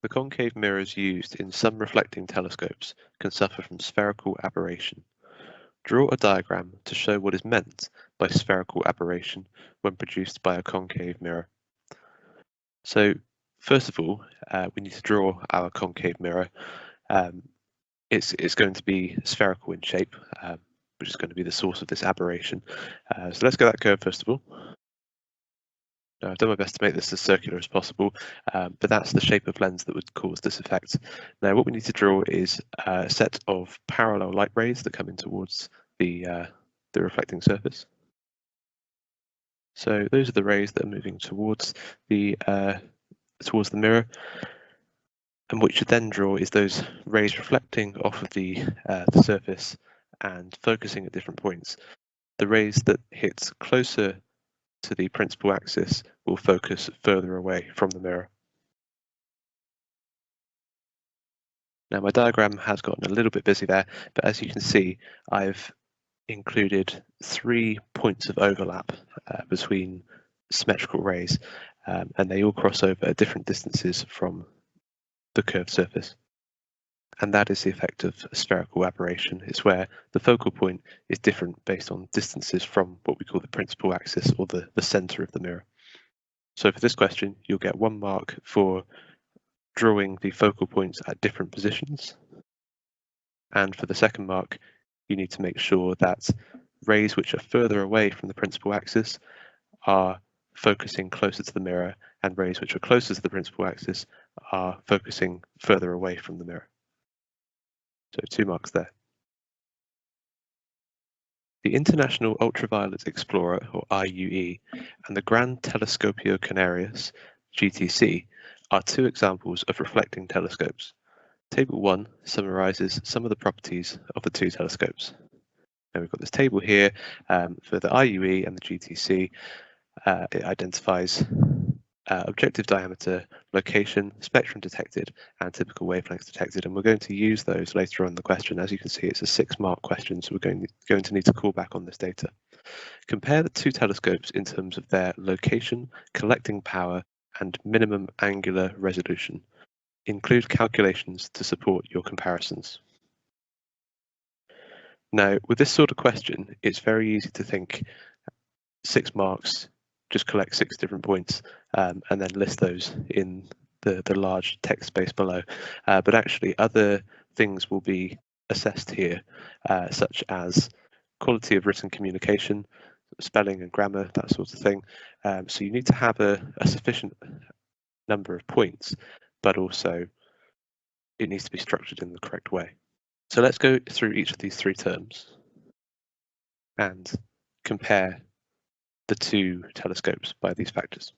The concave mirrors used in some reflecting telescopes can suffer from spherical aberration. Draw a diagram to show what is meant by spherical aberration when produced by a concave mirror. So, first of all, we need to draw our concave mirror. It's going to be spherical in shape, which is going to be the source of this aberration. So let's get that curve first of all. Now, I've done my best to make this as circular as possible, but that's the shape of lens that would cause this effect. Now, what we need to draw is a set of parallel light rays that come in towards the reflecting surface. So those are the rays that are moving towards the mirror. And what you should then draw is those rays reflecting off of the surface and focusing at different points. The rays that hit closer to the principal axis will focus further away from the mirror. Now my diagram has gotten a little bit busy there, but as you can see, I've included 3 points of overlap between symmetrical rays, and they all cross over at different distances from the curved surface. And that is the effect of spherical aberration. It's where the focal point is different based on distances from what we call the principal axis or the center of the mirror. So for this question, you'll get 1 mark for drawing the focal points at different positions. And for the second mark, you need to make sure that rays which are further away from the principal axis are focusing closer to the mirror, and rays which are closer to the principal axis are focusing further away from the mirror. So 2 marks there. The International Ultraviolet Explorer, or IUE, and the Gran Telescopio Canarias, GTC, are 2 examples of reflecting telescopes. Table 1 summarizes some of the properties of the 2 telescopes. Now we've got this table here for the IUE and the GTC. It identifies objective diameter, location, spectrum detected, and typical wavelengths detected, and we're going to use those later on in the question. As you can see, it's a 6-mark question, so we're going to need to call back on this data. Compare the 2 telescopes in terms of their location, collecting power, and minimum angular resolution. Include calculations to support your comparisons. Now, with this sort of question, it's very easy to think 6 marks, just collect 6 different points and then list those in the large text space below. But actually other things will be assessed here, such as quality of written communication, spelling and grammar, that sort of thing. So you need to have a sufficient number of points, but also it needs to be structured in the correct way. So let's go through each of these 3 terms and compare the 2 telescopes by these factors.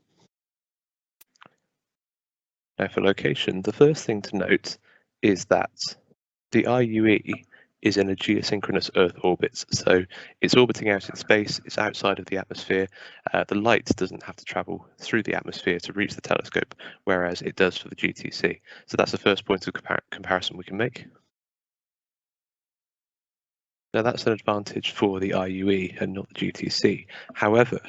Now for location, the first thing to note is that the IUE is in a geosynchronous Earth orbit, so it's orbiting out in space, it's outside of the atmosphere. The light doesn't have to travel through the atmosphere to reach the telescope, whereas it does for the GTC. So that's the first point of comparison we can make. Now that's an advantage for the IUE and not the GTC. However,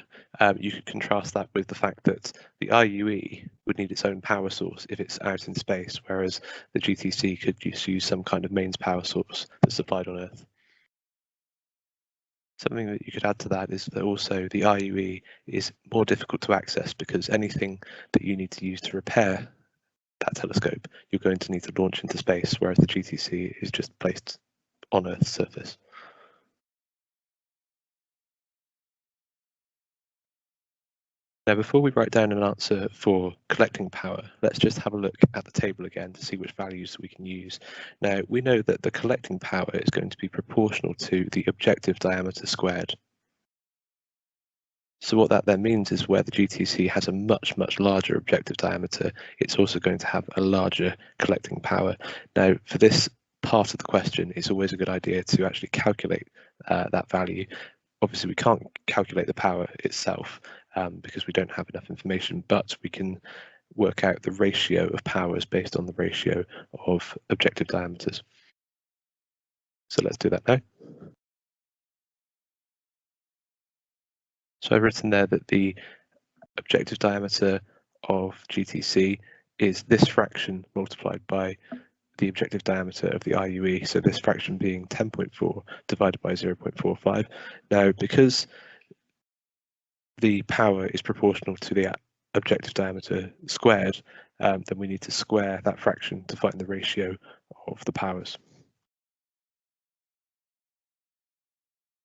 you could contrast that with the fact that the IUE would need its own power source if it's out in space, whereas the GTC could use some kind of mains power source that's supplied on Earth. Something that you could add to that is that also the IUE is more difficult to access because anything that you need to use to repair that telescope, you're going to need to launch into space, whereas the GTC is just placed on Earth's surface. Now, before we write down an answer for collecting power, let's just have a look at the table again to see which values we can use. Now, we know that the collecting power is going to be proportional to the objective diameter squared. So what that then means is where the GTC has a much larger objective diameter, it's also going to have a larger collecting power. Now, for this part of the question, it's always a good idea to actually calculate that value. Obviously, we can't calculate the power itself because we don't have enough information, but we can work out the ratio of powers based on the ratio of objective diameters. So let's do that now. So I've written there that the objective diameter of GTC is this fraction multiplied by the objective diameter of the IUE, so this fraction being 10.4 divided by 0.45. Now, because the power is proportional to the objective diameter squared, then we need to square that fraction to find the ratio of the powers.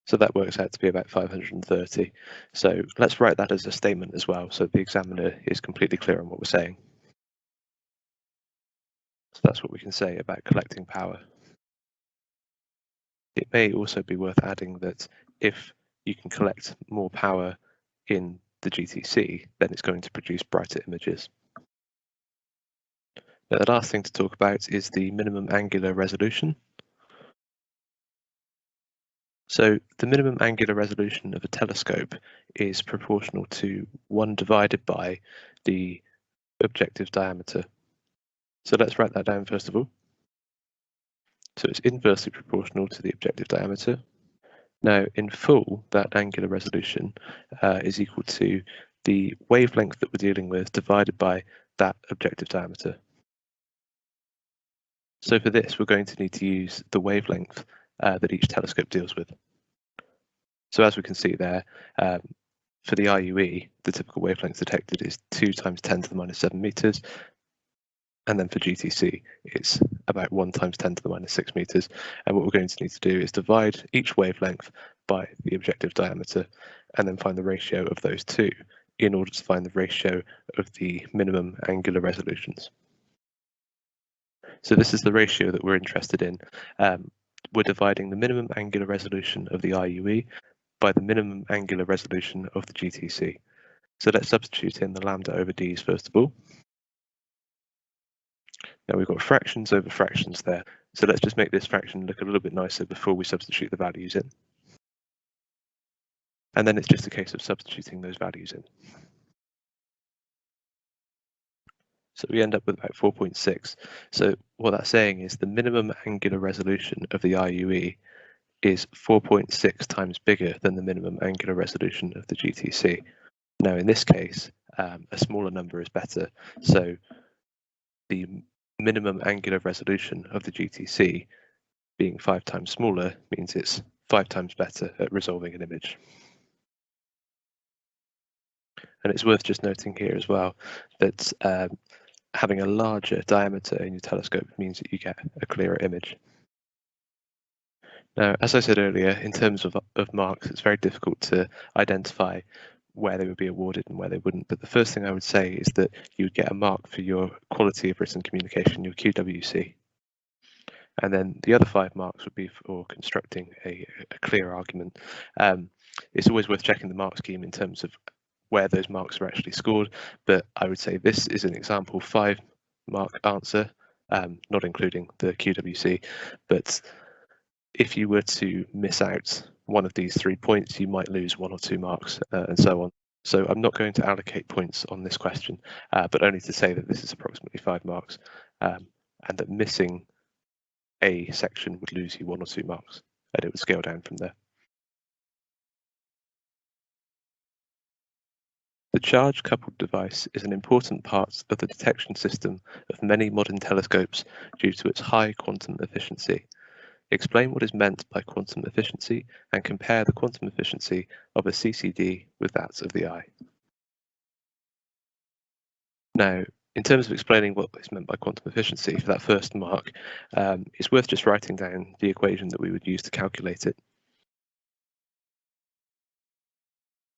So that works out to be about 530. So let's write that as a statement as well, so the examiner is completely clear on what we're saying. So that's what we can say about collecting power. It may also be worth adding that if you can collect more power in the GTC, then it's going to produce brighter images. Now, the last thing to talk about is the minimum angular resolution. So the minimum angular resolution of a telescope is proportional to 1 divided by the objective diameter. So let's write that down first of all. So it's inversely proportional to the objective diameter. Now, in full, that angular resolution is equal to the wavelength that we're dealing with divided by that objective diameter. So for this, we're going to need to use the wavelength that each telescope deals with. So as we can see there, for the IUE, the typical wavelength detected is 2 × 10⁻⁷ meters. And then for GTC, it's about 1 × 10⁻⁶ meters. And what we're going to need to do is divide each wavelength by the objective diameter and then find the ratio of those two in order to find the ratio of the minimum angular resolutions. So this is the ratio that we're interested in. We're dividing the minimum angular resolution of the IUE by the minimum angular resolution of the GTC. So let's substitute in the lambda over d's first of all. Now we've got fractions over fractions there. So let's just make this fraction look a little bit nicer before we substitute the values in. And then it's just a case of substituting those values in. So we end up with about 4.6. So what that's saying is the minimum angular resolution of the IUE is 4.6 times bigger than the minimum angular resolution of the GTC. Now in this case, a smaller number is better. So the minimum angular resolution of the GTC being 5 times smaller means it's 5 times better at resolving an image. And it's worth just noting here as well that having a larger diameter in your telescope means that you get a clearer image. Now, as I said earlier, in terms of marks, it's very difficult to identify where they would be awarded and where they wouldn't. But the first thing I would say is that you would get a mark for your quality of written communication, your QWC. And then the other 5 marks would be for constructing a clear argument. It's always worth checking the mark scheme in terms of where those marks are actually scored, but I would say this is an example 5-mark answer, not including the QWC. But if you were to miss out one of these 3 points, you might lose 1 or 2 marks and so on. So I'm not going to allocate points on this question, but only to say that this is approximately 5 marks and that missing a section would lose you 1 or 2 marks and it would scale down from there. The charge-coupled device is an important part of the detection system of many modern telescopes due to its high quantum efficiency. Explain what is meant by quantum efficiency and compare the quantum efficiency of a CCD with that of the eye. Now, in terms of explaining what is meant by quantum efficiency for that first mark, it's worth just writing down the equation that we would use to calculate it.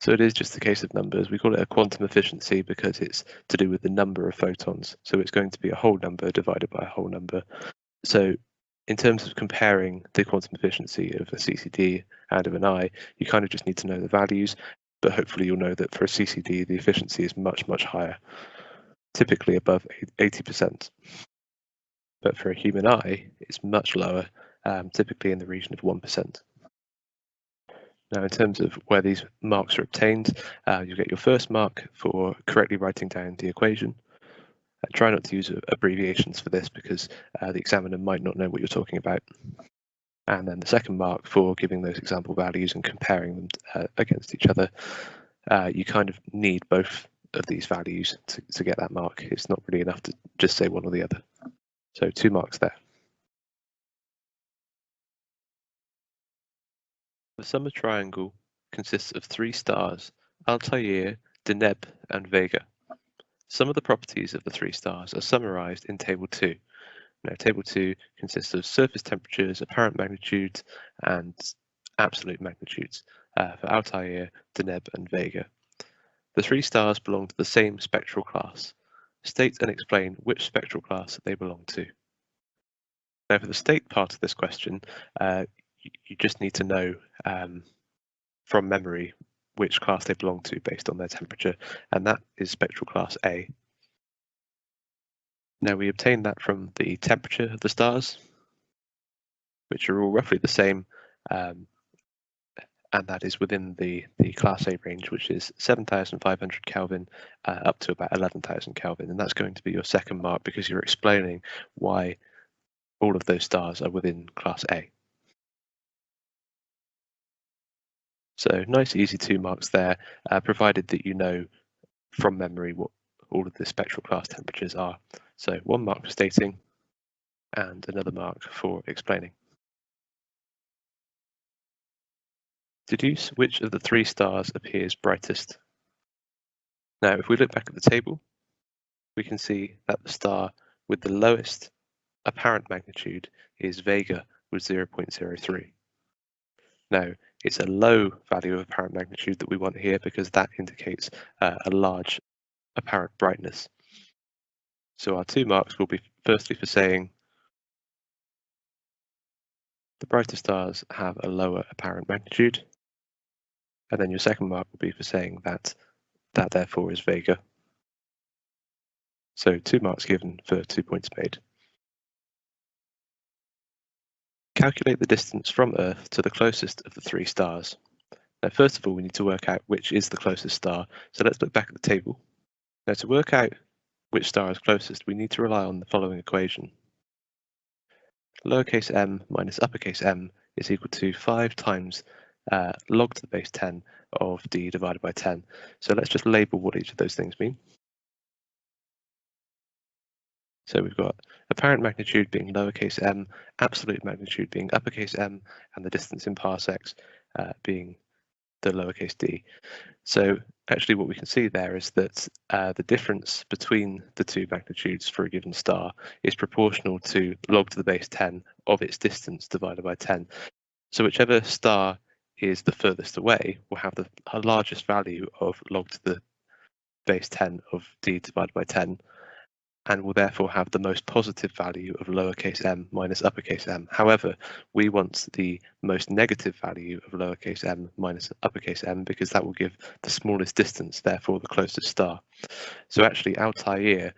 So it is just a case of numbers. We call it a quantum efficiency because it's to do with the number of photons. So it's going to be a whole number divided by a whole number. So in terms of comparing the quantum efficiency of a CCD and of an eye, you kind of just need to know the values, but hopefully you'll know that for a CCD, the efficiency is much, much higher, typically above 80%. But for a human eye, it's much lower, typically in the region of 1%. Now, in terms of where these marks are obtained, you get your first mark for correctly writing down the equation. Try not to use abbreviations for this because the examiner might not know what you're talking about. And then the second mark for giving those example values and comparing them against each other. You kind of need both of these values to get that mark. It's not really enough to just say one or the other. So 2 marks there. The summer triangle consists of 3 stars, Altair, Deneb, and Vega. Some of the properties of the 3 stars are summarized in Table 2. Now, Table 2 consists of surface temperatures, apparent magnitudes, and absolute magnitudes for Altair, Deneb, and Vega. The 3 stars belong to the same spectral class. State and explain which spectral class they belong to. Now, for the state part of this question, you just need to know from memory which class they belong to based on their temperature, and that is spectral class A. Now, we obtain that from the temperature of the stars, which are all roughly the same, and that is within the class A range, which is 7,500 Kelvin up to about 11,000 Kelvin, and that's going to be your second mark because you're explaining why all of those stars are within class A. So nice, easy 2 marks there, provided that you know from memory what all of the spectral class temperatures are. So 1 mark for stating and another mark for explaining. Deduce which of the 3 stars appears brightest. Now, if we look back at the table, we can see that the star with the lowest apparent magnitude is Vega with 0.03. Now, it's a low value of apparent magnitude that we want here because that indicates a large apparent brightness. So our 2 marks will be firstly for saying the brighter stars have a lower apparent magnitude, and then your second mark will be for saying that therefore is Vega. So 2 marks given for 2 points made. Calculate the distance from Earth to the closest of the 3 stars. Now, first of all, we need to work out which is the closest star. So let's look back at the table. Now, to work out which star is closest, we need to rely on the following equation. Lowercase m minus uppercase m is equal to 5 times log to the base 10 of d divided by 10. So let's just label what each of those things mean. So we've got apparent magnitude being lowercase m, absolute magnitude being uppercase m, and the distance in parsecs being the lowercase d. So actually what we can see there is that the difference between the 2 magnitudes for a given star is proportional to log to the base 10 of its distance divided by 10. So whichever star is the furthest away will have the largest value of log to the base 10 of d divided by 10, and will therefore have the most positive value of lowercase m minus uppercase m. However, we want the most negative value of lowercase m minus uppercase m because that will give the smallest distance, therefore the closest star. So actually Altair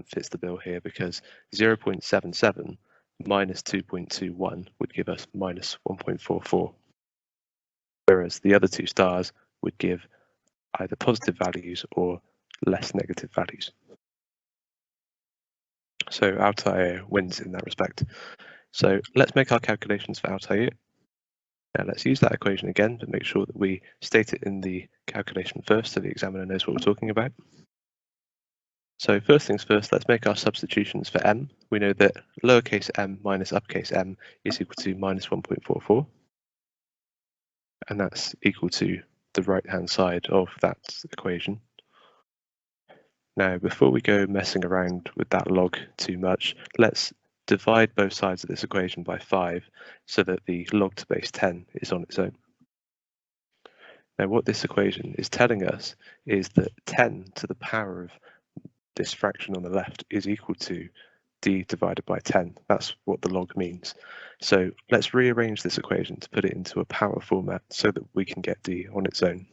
fits the bill here because 0.77 minus 2.21 would give us minus 1.44, whereas the other 2 stars would give either positive values or less negative values. So Altair wins in that respect. So let's make our calculations for Altair. Now let's use that equation again, but make sure that we state it in the calculation first so the examiner knows what we're talking about. So first things first, let's make our substitutions for m. We know that lowercase m minus uppercase m is equal to minus 1.44. And that's equal to the right-hand side of that equation. Now, before we go messing around with that log too much, let's divide both sides of this equation by 5 so that the log to base 10 is on its own. Now, what this equation is telling us is that 10 to the power of this fraction on the left is equal to d divided by 10. That's what the log means. So let's rearrange this equation to put it into a power format so that we can get d on its own.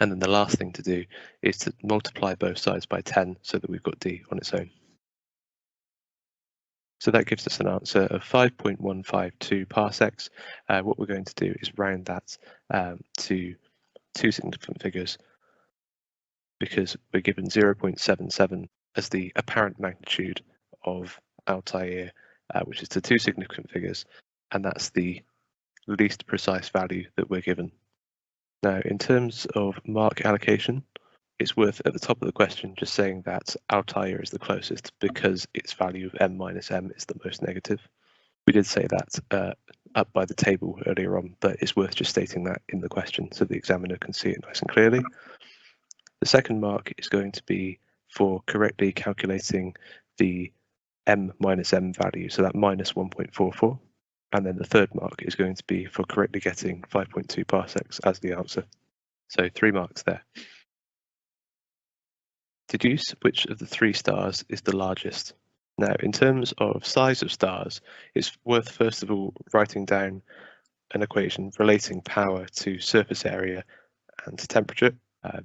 And then the last thing to do is to multiply both sides by 10 so that we've got d on its own. So that gives us an answer of 5.152 parsecs. What we're going to do is round that to 2 significant figures because we're given 0.77 as the apparent magnitude of Altair, which is to 2 significant figures, and that's the least precise value that we're given. Now, in terms of mark allocation, it's worth at the top of the question just saying that Altair is the closest because its value of m minus m is the most negative. We did say that up by the table earlier on, but it's worth just stating that in the question so the examiner can see it nice and clearly. The second mark is going to be for correctly calculating the m minus m value, so that minus 1.44. And then the third mark is going to be for correctly getting 5.2 parsecs as the answer. So 3 marks there. Deduce which of the 3 stars is the largest. Now, in terms of size of stars, it's worth first of all writing down an equation relating power to surface area and temperature,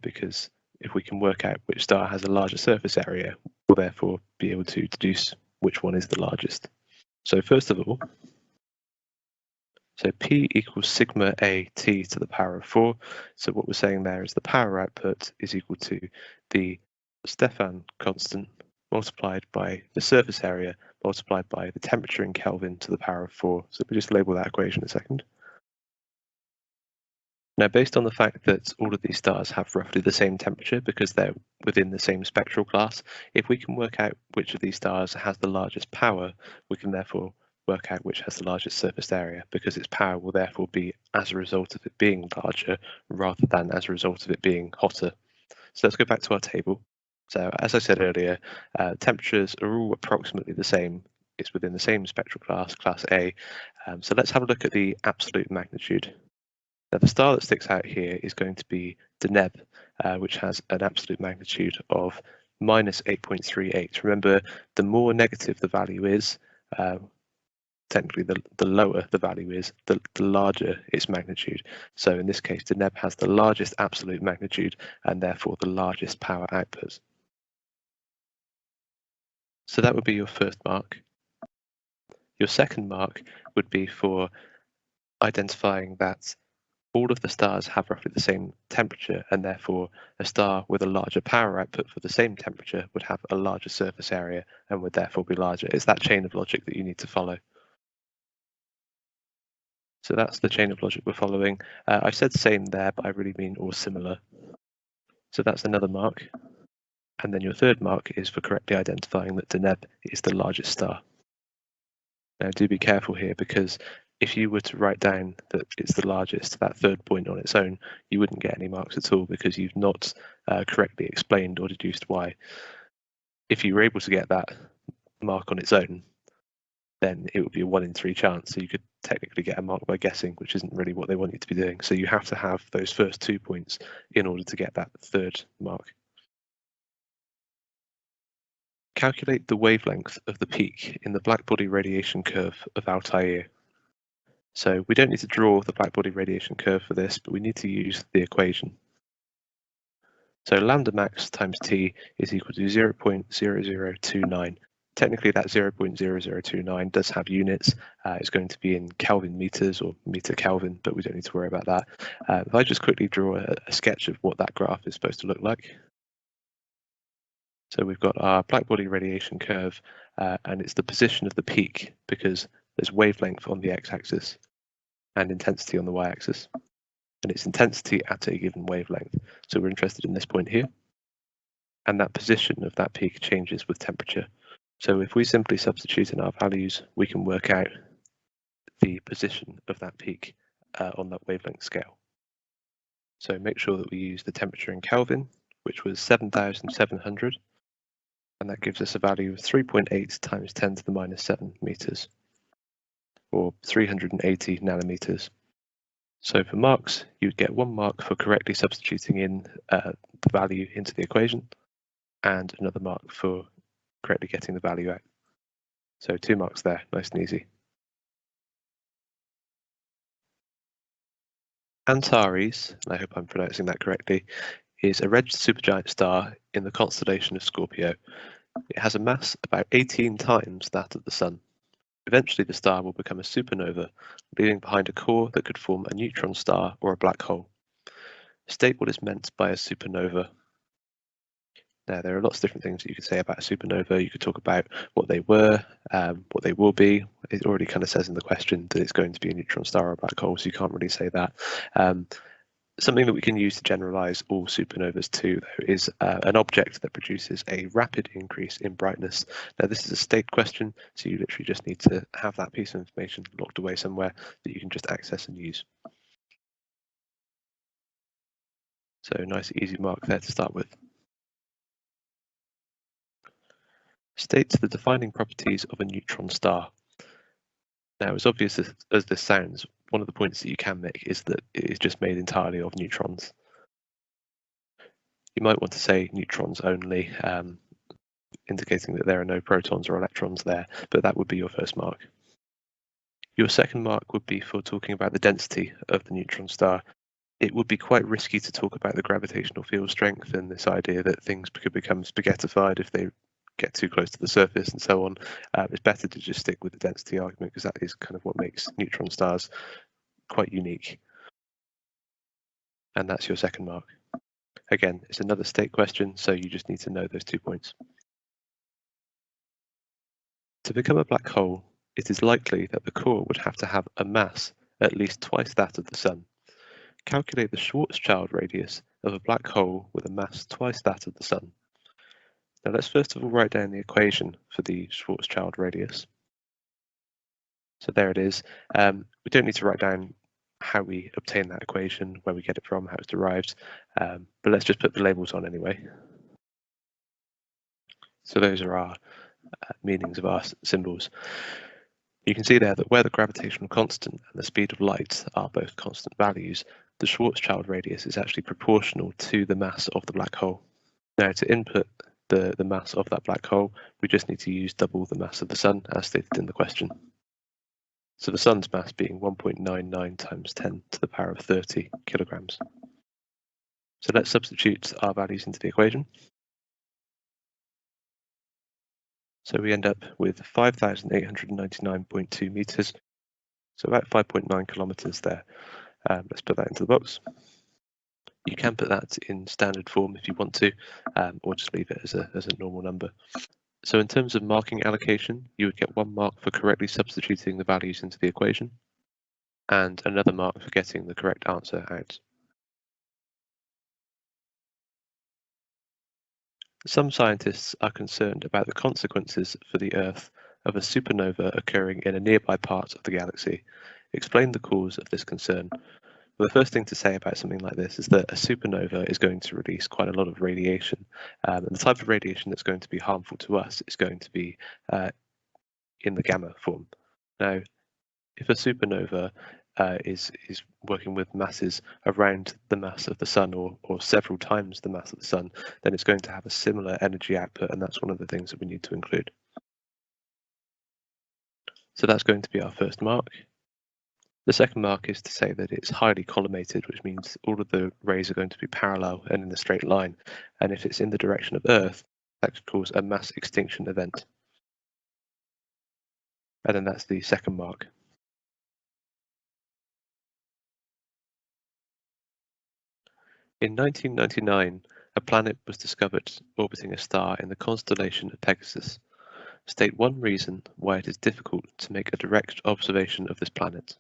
because if we can work out which star has a larger surface area, we'll therefore be able to deduce which one is the largest. So first of all, so P equals sigma A T to the power of 4. So what we're saying there is the power output is equal to the Stefan constant multiplied by the surface area multiplied by the temperature in Kelvin to the power of 4. So we just label that equation a second. Now, based on the fact that all of these stars have roughly the same temperature because they're within the same spectral class, if we can work out which of these stars has the largest power, we can therefore work out which has the largest surface area, because its power will therefore be as a result of it being larger rather than as a result of it being hotter. So let's go back to our table. So as I said earlier, temperatures are all approximately the same. It's within the same spectral class, class A. So let's have a look at the absolute magnitude. Now, the star that sticks out here is going to be Deneb, which has an absolute magnitude of minus 8.38. Remember, the more negative the value is, technically the lower the value is, the larger its magnitude. So in this case, Deneb has the largest absolute magnitude and therefore the largest power output. So that would be your first mark. Your second mark would be for identifying that all of the stars have roughly the same temperature, and therefore a star with a larger power output for the same temperature would have a larger surface area and would therefore be larger. It's that chain of logic that you need to follow. So that's the chain of logic we're following. I've said same there, but I really mean or similar. So that's another mark. And then your third mark is for correctly identifying that Deneb is the largest star. Now do be careful here, because if you were to write down that it's the largest, that third point on its own, you wouldn't get any marks at all because you've not correctly explained or deduced why. If you were able to get that mark on its own, then it would be a 1 in 3 chance. So you could technically get a mark by guessing, which isn't really what they want you to be doing. So you have to have those first 2 points in order to get that third mark. Calculate the wavelength of the peak in the blackbody radiation curve of Altair. So we don't need to draw the blackbody radiation curve for this, but we need to use the equation. So lambda max times T is equal to 0.0029. Technically that 0.0029 does have units. It's going to be in Kelvin meters or meter Kelvin, but we don't need to worry about that. If I just quickly draw a sketch of what that graph is supposed to look like. So we've got our blackbody radiation curve, and it's the position of the peak because there's wavelength on the x-axis and intensity on the y-axis, and it's intensity at a given wavelength. So we're interested in this point here, and that position of that peak changes with temperature. So if we simply substitute in our values, we can work out the position of that peak on that wavelength scale. So make sure that we use the temperature in Kelvin, which was 7,700, and that gives us a value of 3.8 times 10 to the minus 7 meters, or 380 nanometers. So for marks, you'd get 1 mark for correctly substituting in the value into the equation, and another mark for correctly getting the value out. So 2 marks there, nice and easy. Antares, and I hope I'm pronouncing that correctly, is a red supergiant star in the constellation of Scorpio. It has a mass about 18 times that of the Sun. Eventually the star will become a supernova, leaving behind a core that could form a neutron star or a black hole. State what is meant by a supernova. Now, there are lots of different things that you could say about a supernova. You could talk about what they were, what they will be. It already kind of says in the question that it's going to be a neutron star or a black hole, so you can't really say that. Something that we can use to generalize all supernovas to, though, is an object that produces a rapid increase in brightness. Now, this is a state question, so you literally just need to have that piece of information locked away somewhere that you can just access and use. So nice easy mark there to start with. States the defining properties of a neutron star. Now, as obvious as this sounds, one of the points that you can make is that it is just made entirely of neutrons. You might want to say neutrons only, indicating that there are no protons or electrons there, but that would be your first mark. Your second mark would be for talking about the density of the neutron star. It would be quite risky to talk about the gravitational field strength and this idea that things could become spaghettified if they get too close to the surface and so on. It's better to just stick with the density argument because that is kind of what makes neutron stars quite unique. And that's your second mark. Again, it's another state question, so you just need to know those 2 points. To become a black hole, it is likely that the core would have to have a mass at least twice that of the Sun. Calculate the Schwarzschild radius of a black hole with a mass twice that of the Sun. Now let's first of all write down the equation for the Schwarzschild radius. So there it is. We don't need to write down how we obtain that equation, where we get it from, how it's derived, but let's just put the labels on anyway. So those are our meanings of our symbols. You can see there that where the gravitational constant and the speed of light are both constant values, the Schwarzschild radius is actually proportional to the mass of the black hole. Now, to input the mass of that black hole, we just need to use double the mass of the Sun as stated in the question. So the Sun's mass being 1.99 times 10 to the power of 30 kilograms. So let's substitute our values into the equation. So we end up with 5,899.2 meters, so about 5.9 kilometers there. Let's put that into the box. You can put that in standard form if you want to, or just leave it as a normal number. So in terms of marking allocation, you would get 1 mark for correctly substituting the values into the equation, and another mark for getting the correct answer out. Some scientists are concerned about the consequences for the Earth of a supernova occurring in a nearby part of the galaxy. Explain the cause of this concern. Well, the first thing to say about something like this is that a supernova is going to release quite a lot of radiation, and the type of radiation that's going to be harmful to us is going to be in the gamma form. Now, if a supernova is working with masses around the mass of the Sun or several times the mass of the Sun, then it's going to have a similar energy output, and that's one of the things that we need to include. So that's going to be our first mark. The second mark is to say that it's highly collimated, which means all of the rays are going to be parallel and in a straight line. And if it's in the direction of Earth, that could cause a mass extinction event. And then that's the second mark. In 1999, a planet was discovered orbiting a star in the constellation of Pegasus. State one reason why it is difficult to make a direct observation of this planet.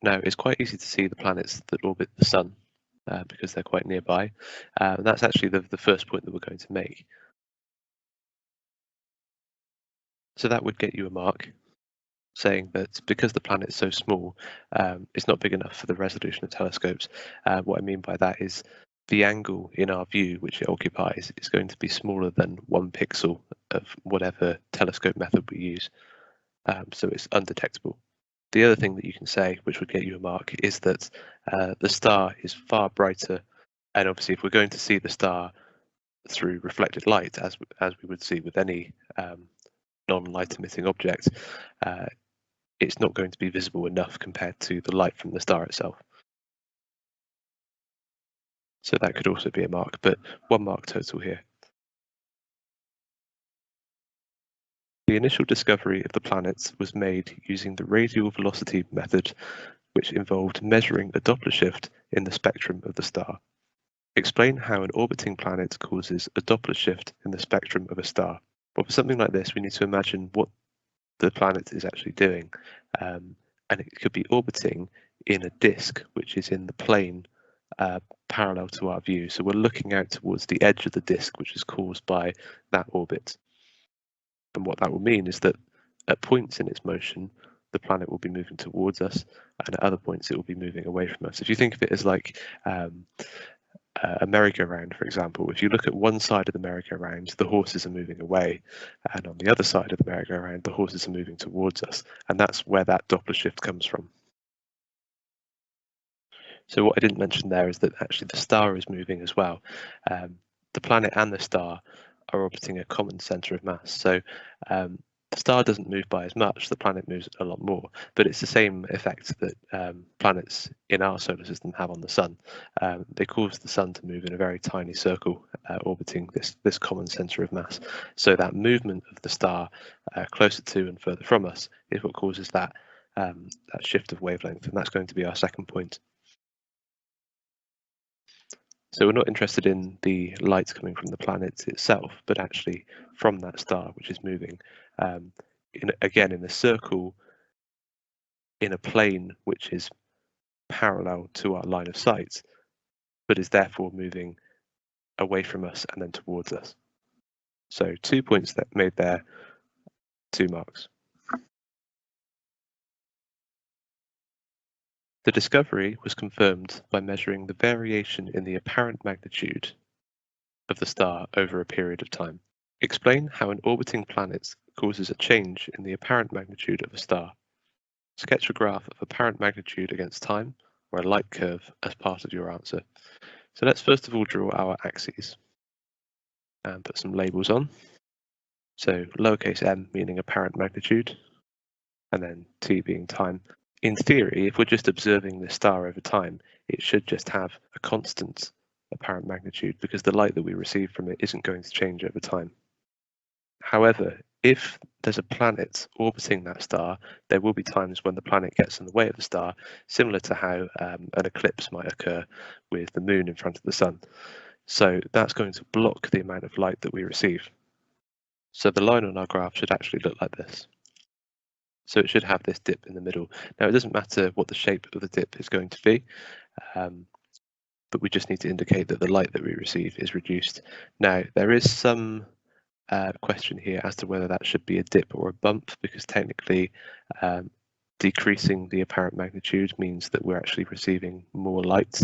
Now, it's quite easy to see the planets that orbit the Sun because they're quite nearby. And that's actually the first point that we're going to make. So that would get you a mark, saying that because the planet is so small, it's not big enough for the resolution of telescopes. What I mean by that is the angle in our view, which it occupies, is going to be smaller than 1 pixel of whatever telescope method we use. So it's undetectable. The other thing that you can say, which would get you a mark, is that the star is far brighter. And obviously, if we're going to see the star through reflected light, as we would see with any non-light emitting object, it's not going to be visible enough compared to the light from the star itself. So that could also be a mark, but 1 mark total here. The initial discovery of the planets was made using the radial velocity method, which involved measuring a Doppler shift in the spectrum of the star. Explain how an orbiting planet causes a Doppler shift in the spectrum of a star. Well, for something like this, we need to imagine what the planet is actually doing, and it could be orbiting in a disk which is in the plane parallel to our view. So we're looking out towards the edge of the disk, which is caused by that orbit. And what that will mean is that at points in its motion, the planet will be moving towards us, and at other points it will be moving away from us. If you think of it as like a merry-go-round, for example, if you look at one side of the merry-go-round, the horses are moving away, and on the other side of the merry-go-round, the horses are moving towards us, and that's where that Doppler shift comes from. So what I didn't mention there is that actually the star is moving as well. The planet and the star are orbiting a common center of mass. So the star doesn't move by as much, the planet moves a lot more, but it's the same effect that planets in our solar system have on the sun. They cause the sun to move in a very tiny circle, orbiting this common center of mass. So that movement of the star closer to and further from us is what causes that shift of wavelength, and that's going to be our second point. So we're not interested in the light coming from the planet itself, but actually from that star, which is moving, again, in a circle, in a plane which is parallel to our line of sight, but is therefore moving away from us and then towards us. So 2 points that made there, 2 marks. The discovery was confirmed by measuring the variation in the apparent magnitude of the star over a period of time. Explain how an orbiting planet causes a change in the apparent magnitude of a star. Sketch a graph of apparent magnitude against time, or a light curve, as part of your answer. So let's first of all draw our axes and put some labels on. So lowercase m meaning apparent magnitude, and then t being time. In theory, if we're just observing the star over time, it should just have a constant apparent magnitude because the light that we receive from it isn't going to change over time. However, if there's a planet orbiting that star, there will be times when the planet gets in the way of the star, similar to how an eclipse might occur with the moon in front of the sun. So that's going to block the amount of light that we receive. So the line on our graph should actually look like this. So it should have this dip in the middle. Now, it doesn't matter what the shape of the dip is going to be, but we just need to indicate that the light that we receive is reduced. Now, there is some question here as to whether that should be a dip or a bump, because technically decreasing the apparent magnitude means that we're actually receiving more light.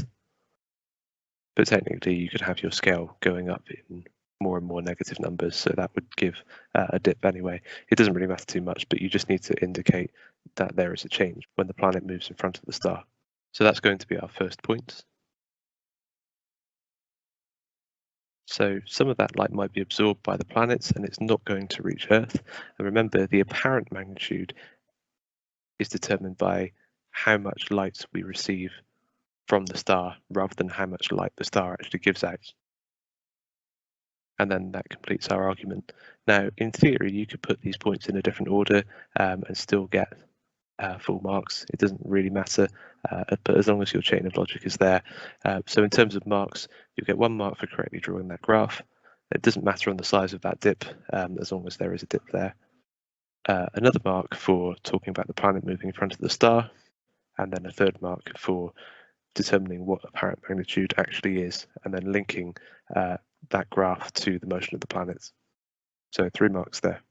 But technically you could have your scale going up in more and more negative numbers, so that would give a dip anyway. It doesn't really matter too much, but you just need to indicate that there is a change when the planet moves in front of the star. So that's going to be our first point. So some of that light might be absorbed by the planets and it's not going to reach Earth. And remember, the apparent magnitude is determined by how much light we receive from the star rather than how much light the star actually gives out. And then that completes our argument. Now, in theory, you could put these points in a different order and still get full marks. It doesn't really matter, but as long as your chain of logic is there. So in terms of marks, you'll get 1 mark for correctly drawing that graph. It doesn't matter on the size of that dip, as long as there is a dip there. Another mark for talking about the planet moving in front of the star, and then a 3rd mark for determining what apparent magnitude actually is, and then linking that graph to the motion of the planets. So 3 marks there.